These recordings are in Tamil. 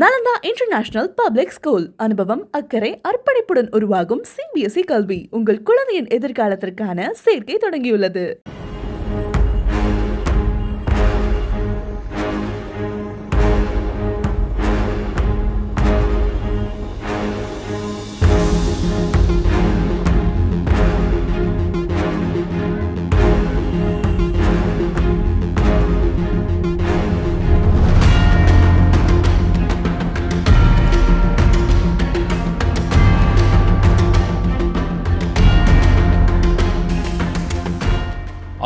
நலந்தா இன்டர்நேஷனல் பப்ளிக் ஸ்கூல் அனுபவம், அக்கறை, அர்ப்பணிப்புடன் உருவாகும் சிபிஎஸ்இ கல்வி உங்கள் குழந்தையின் எதிர்காலத்திற்கான சேர்க்கை தொடங்கியுள்ளது.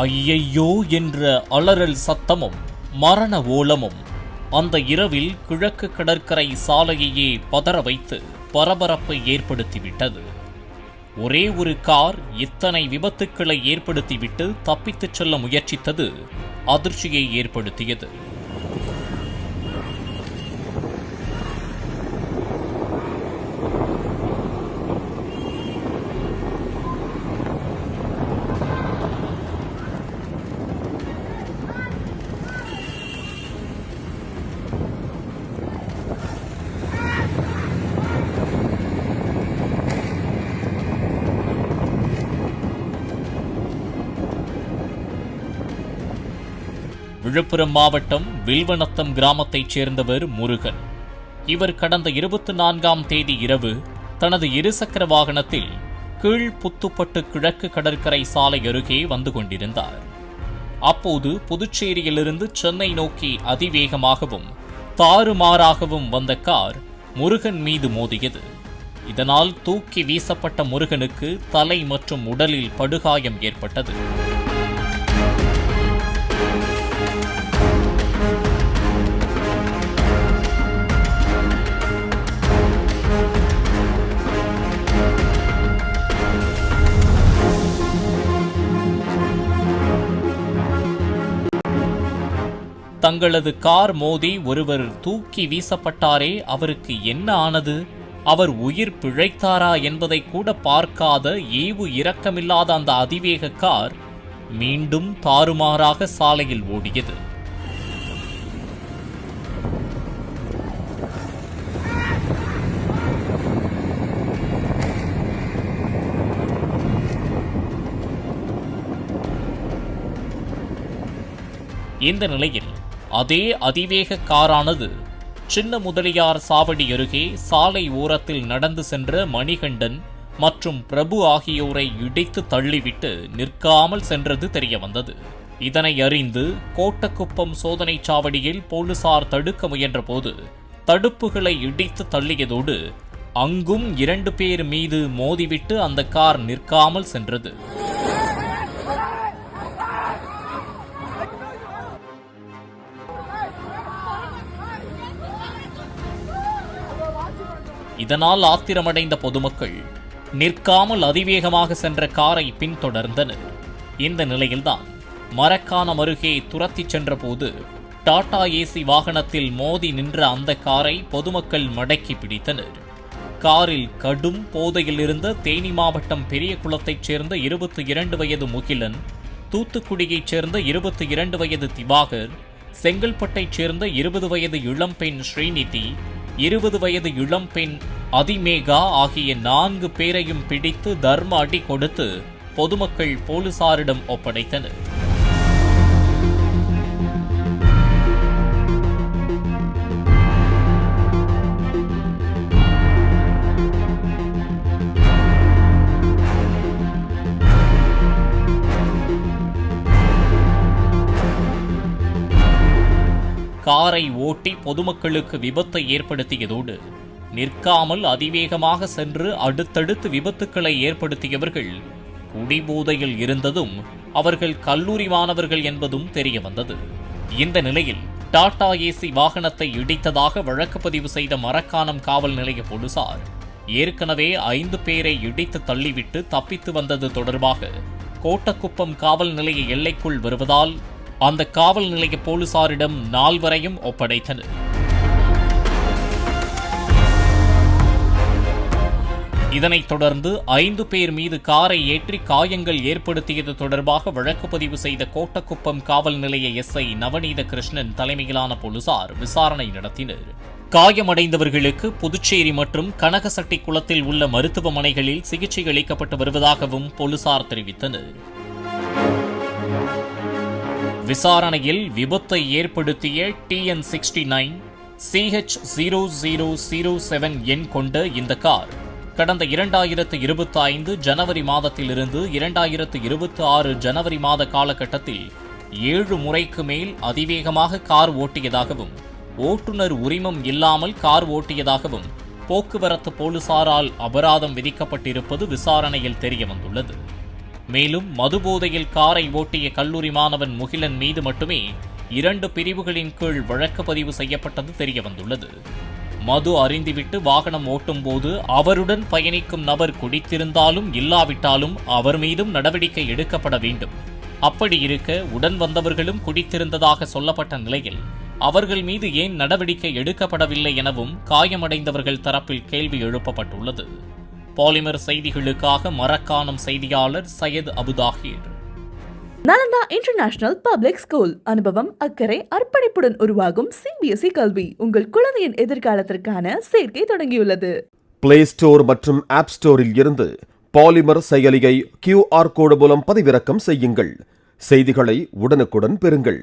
ஐயையோ என்ற அலறல் சத்தமும் மரண ஓலமும் அந்த இரவில் கிழக்கு கடற்கரை சாலையையே பதற வைத்து பரபரப்பை ஏற்படுத்திவிட்டது. ஒரே ஒரு கார் இத்தனை விபத்துக்களை ஏற்படுத்திவிட்டு தப்பித்துச் செல்ல முயற்சித்தது அதிர்ச்சியை ஏற்படுத்தியது. விழுப்புரம் மாவட்டம் வில்வநத்தம் கிராமத்தைச் சேர்ந்தவர் முருகன். இவர் கடந்த 24ஆம் தேதி இரவு தனது இருசக்கர வாகனத்தில் கீழ்புத்துப்பட்டு கிழக்கு கடற்கரை சாலை அருகே வந்து கொண்டிருந்தார். அப்போது புதுச்சேரியிலிருந்து சென்னை நோக்கி அதிவேகமாகவும் தாறுமாறாகவும் வந்த கார் முருகன் மீது மோதியது. இதனால் தூக்கி வீசப்பட்ட முருகனுக்கு தலை மற்றும் உடலில் படுகாயம் ஏற்பட்டது. தங்களது கார் மோதி ஒருவர் தூக்கி வீசப்பட்டாரே, அவருக்கு என்ன ஆனது, அவர் உயிர் பிழைத்தாரா என்பதை கூட பார்க்காத ஈவு இரக்கமில்லாத அந்த அதிவேக கார் மீண்டும் தாறுமாறாக சாலையில் ஓடியது. இந்த நிலையில் அதே அதிவேக காரானது சின்ன முதலியார் சாவடி அருகே சாலை ஓரத்தில் நடந்து சென்ற மணிகண்டன் மற்றும் பிரபு ஆகியோரை இடித்து தள்ளிவிட்டு நிற்காமல் சென்றது தெரியவந்தது. இதனை அறிந்து கோட்டக்குப்பம் சோதனைச் சாவடியில் போலீசார் தடுக்க முயன்றபோது தடுப்புகளை இடித்து தள்ளியதோடு அங்கும் 2 பேர் மீது மோதிவிட்டு அந்த கார் நிற்காமல் சென்றது. இதனால் ஆத்திரமடைந்த பொதுமக்கள் நிற்காமல் அதிவேகமாக சென்ற காரை பின்தொடர்ந்தனர். இந்த நிலையில்தான் மரக்காணம் அருகே துரத்திச் சென்றபோது டாடா ஏசி வாகனத்தில் மோதி நின்ற அந்த காரை பொதுமக்கள் மடக்கி பிடித்தனர். காரில் கடும் போதையில் இருந்த தேனி மாவட்டம் பெரியகுளத்தைச் சேர்ந்த 22 வயது முகிலன், தூத்துக்குடியைச் சேர்ந்த 22 வயது திவாகர், செங்கல்பட்டைச் சேர்ந்த 20 வயது இளம்பெண் ஸ்ரீநிதி, 20 வயது இளம்பெண் அதிமேகா ஆகிய 4 பேரையும் பிடித்து தர்ம அடி கொடுத்து பொதுமக்கள் போலீசாரிடம் ஒப்படைத்தனர். காரை ஓட்டி பொதுமக்களுக்கு விபத்தை ஏற்படுத்தியதோடு நிற்காமல் அதிவேகமாக சென்று அடுத்தடுத்து விபத்துக்களை ஏற்படுத்தியவர்கள் குடிபோதையில் இருந்ததும் அவர்கள் கல்லூரி மாணவர்கள் என்பதும் தெரியவந்தது. இந்த நிலையில் டாடா ஏசி வாகனத்தை இடித்ததாக வழக்கு பதிவு செய்த மரக்காணம் காவல் நிலைய போலீசார் ஏற்கனவே 5 பேரை இடித்து தள்ளிவிட்டு தப்பித்து வந்தது தொடர்பாக கோட்டக்குப்பம் காவல் நிலைய எல்லைக்குள் வருவதால் அந்த காவல் நிலைய போலீசாரிடம் 4 ஒப்படைத்தனர். இதனைத் தொடர்ந்து 5 பேர் மீது காரை ஏற்றி காயங்கள் ஏற்படுத்தியது தொடர்பாக வழக்கு பதிவு செய்த கோட்டக்குப்பம் காவல் நிலைய எஸ்ஐ நவநீத கிருஷ்ணன் தலைமையிலான போலீசார் விசாரணை நடத்தினர். காயமடைந்தவர்களுக்கு புதுச்சேரி மற்றும் கனகசட்டிக்குளத்தில் உள்ள மருத்துவமனைகளில் சிகிச்சை அளிக்கப்பட்டு வருவதாகவும் போலீசார் தெரிவித்தனர். விசாரணையில் விபத்தை ஏற்படுத்திய TN69 CH0007 எண் கொண்ட இந்த கார் கடந்த 2025 ஜனவரி மாதத்திலிருந்து 2026 ஜனவரி மாத காலகட்டத்தில் 7 முறைக்கு மேல் அதிவேகமாக கார் ஓட்டியதாகவும் ஓட்டுநர் உரிமம் இல்லாமல் கார் ஓட்டியதாகவும் போக்குவரத்து போலீசாரால் அபராதம் விதிக்கப்பட்டிருப்பது விசாரணையில் தெரியவந்துள்ளது. மேலும் மதுபோதையில் காரை ஓட்டிய கல்லூரி மாணவன் முகிலன் மீது மட்டுமே 2 பிரிவுகளின் கீழ் வழக்கு பதிவு செய்யப்பட்டது தெரியவந்துள்ளது. மது அருந்திவிட்டு வாகனம் ஓட்டும்போது அவருடன் பயணிக்கும் நபர் குடித்திருந்தாலும் இல்லாவிட்டாலும் அவர் மீதும் நடவடிக்கை எடுக்கப்பட வேண்டும். அப்படி இருக்க உடன் வந்தவர்களும் குடித்திருந்ததாக சொல்லப்பட்ட நிலையில் அவர்கள் மீது ஏன் நடவடிக்கை எடுக்கப்படவில்லை எனவும் காயமடைந்தவர்கள் தரப்பில் கேள்வி எழுப்பப்பட்டுள்ளது. பாலிமர் செய்திகளுக்காக மரக்காணம் செய்தியாளர் Syed Abuthahir. Nalanda international public school. அனுபவம், அக்கறை, அர்ப்பணிப்புடன் உருவாகும் CBSE கல்வி உங்கள் குழந்தையின் எதிர்காலத்திற்கான சேர்க்கை தொடங்கியுள்ளது. பிளே ஸ்டோர் மற்றும் ஆப் ஸ்டோரில் இருந்து பாலிமர் செயலியை QR கோடு மூலம் பதிவிறக்கம் செய்யுங்கள். செய்திகளை உடனுக்குடன் பெறுங்கள்.